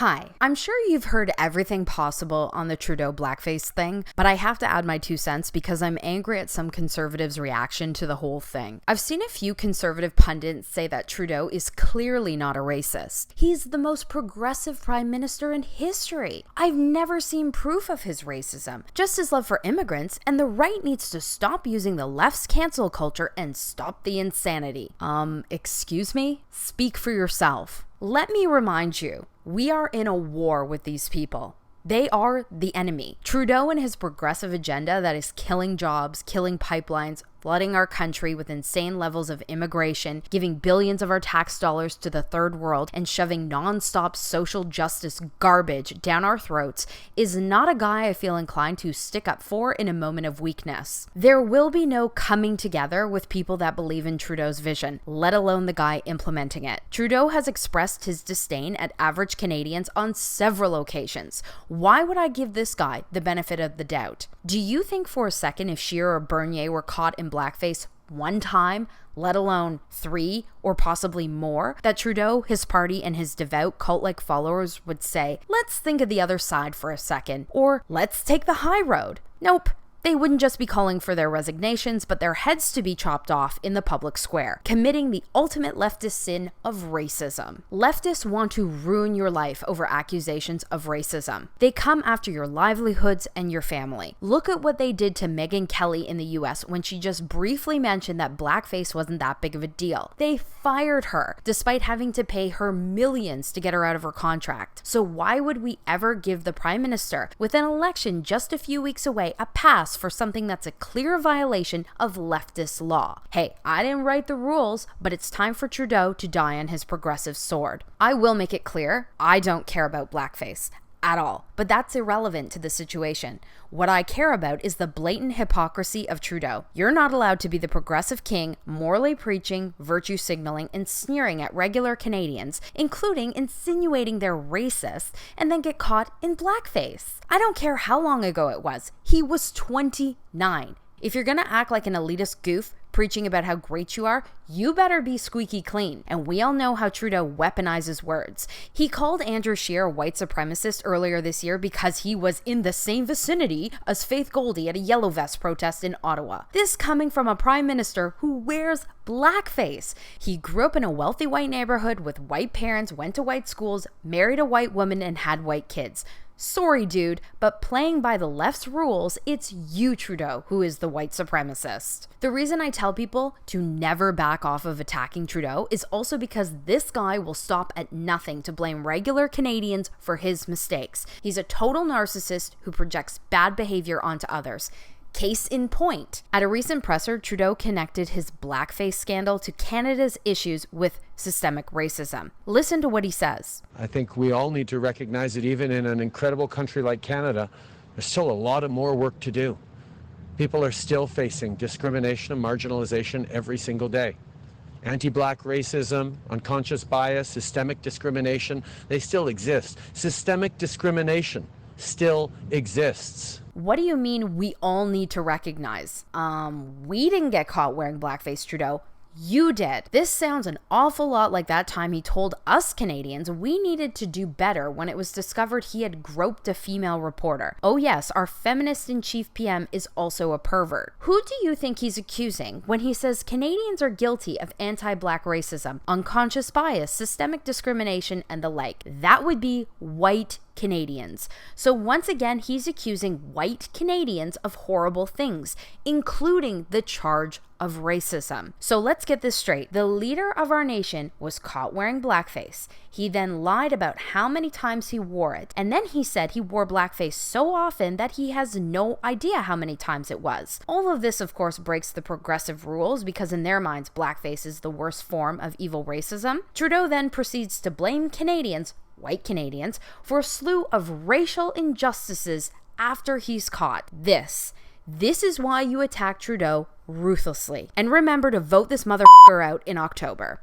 Hi, I'm sure you've heard everything possible on the Trudeau blackface thing, but I have to add my 2 cents because I'm angry at some conservatives' reaction to the whole thing. I've seen a few conservative pundits say that Trudeau is clearly not a racist. He's the most progressive prime minister in history. I've never seen proof of his racism, just his love for immigrants, and the right needs to stop using the left's cancel culture and stop the insanity. Excuse me? Speak for yourself. Let me remind you, we are in a war with these people. They are the enemy. Trudeau and his progressive agenda that is killing jobs, killing pipelines, flooding our country with insane levels of immigration, giving billions of our tax dollars to the third world, and shoving non-stop social justice garbage down our throats is not a guy I feel inclined to stick up for in a moment of weakness. There will be no coming together with people that believe in Trudeau's vision, let alone the guy implementing it. Trudeau has expressed his disdain at average Canadians on several occasions. Why would I give this guy the benefit of the doubt? Do you think for a second if Scheer or Bernier were caught in blackface one time, let alone 3 or possibly more, that Trudeau, his party, and his devout cult-like followers would say, let's think of the other side for a second, or let's take the high road? Nope. They wouldn't just be calling for their resignations, but their heads to be chopped off in the public square, committing the ultimate leftist sin of racism. Leftists want to ruin your life over accusations of racism. They come after your livelihoods and your family. Look at what they did to Megyn Kelly in the US when she just briefly mentioned that blackface wasn't that big of a deal. They fired her, despite having to pay her millions to get her out of her contract. So why would we ever give the Prime Minister, with an election just a few weeks away, a pass for something that's a clear violation of leftist law? Hey, I didn't write the rules, but it's time for Trudeau to die on his progressive sword. I will make it clear, I don't care about blackface at all, but that's irrelevant to the situation. What I care about is the blatant hypocrisy of Trudeau. You're not allowed to be the progressive king, morally preaching, virtue signaling, and sneering at regular Canadians, including insinuating they're racist, and then get caught in blackface. I don't care how long ago it was. He was 29. If you're gonna act like an elitist goof, preaching about how great you are, you better be squeaky clean. And we all know how Trudeau weaponizes words. He called Andrew Scheer a white supremacist earlier this year because he was in the same vicinity as Faith Goldy at a Yellow Vest protest in Ottawa. This coming from a prime minister who wears blackface. He grew up in a wealthy white neighborhood with white parents, went to white schools, married a white woman, and had white kids. Sorry, dude, but playing by the left's rules, it's you, Trudeau, who is the white supremacist. The reason I tell people to never back off of attacking Trudeau is also because this guy will stop at nothing to blame regular Canadians for his mistakes. He's a total narcissist who projects bad behavior onto others. Case in point, at a recent presser, Trudeau connected his blackface scandal to Canada's issues with systemic racism. Listen to what he says. I think we all need to recognize that even in an incredible country like Canada, there's still a lot of more work to do. People are still facing discrimination and marginalization every single day. Anti-black racism, unconscious bias, systemic discrimination, they still exist. Systemic discrimination still exists. What do you mean we all need to recognize? We didn't get caught wearing blackface, Trudeau. You did. This sounds an awful lot like that time he told us Canadians we needed to do better when it was discovered he had groped a female reporter. Oh yes, our feminist-in-chief PM is also a pervert. Who do you think he's accusing when he says Canadians are guilty of anti-black racism, unconscious bias, systemic discrimination, and the like? That would be white Canadians. So once again, he's accusing white Canadians of horrible things, including the charge of racism. So let's get this straight. The leader of our nation was caught wearing blackface. He then lied about how many times he wore it. And then he said he wore blackface so often that he has no idea how many times it was. All of this, of course, breaks the progressive rules because in their minds, blackface is the worst form of evil racism. Trudeau then proceeds to blame Canadians, white Canadians, for a slew of racial injustices after he's caught. This is why you attack Trudeau ruthlessly. And remember to vote this motherfucker out in October.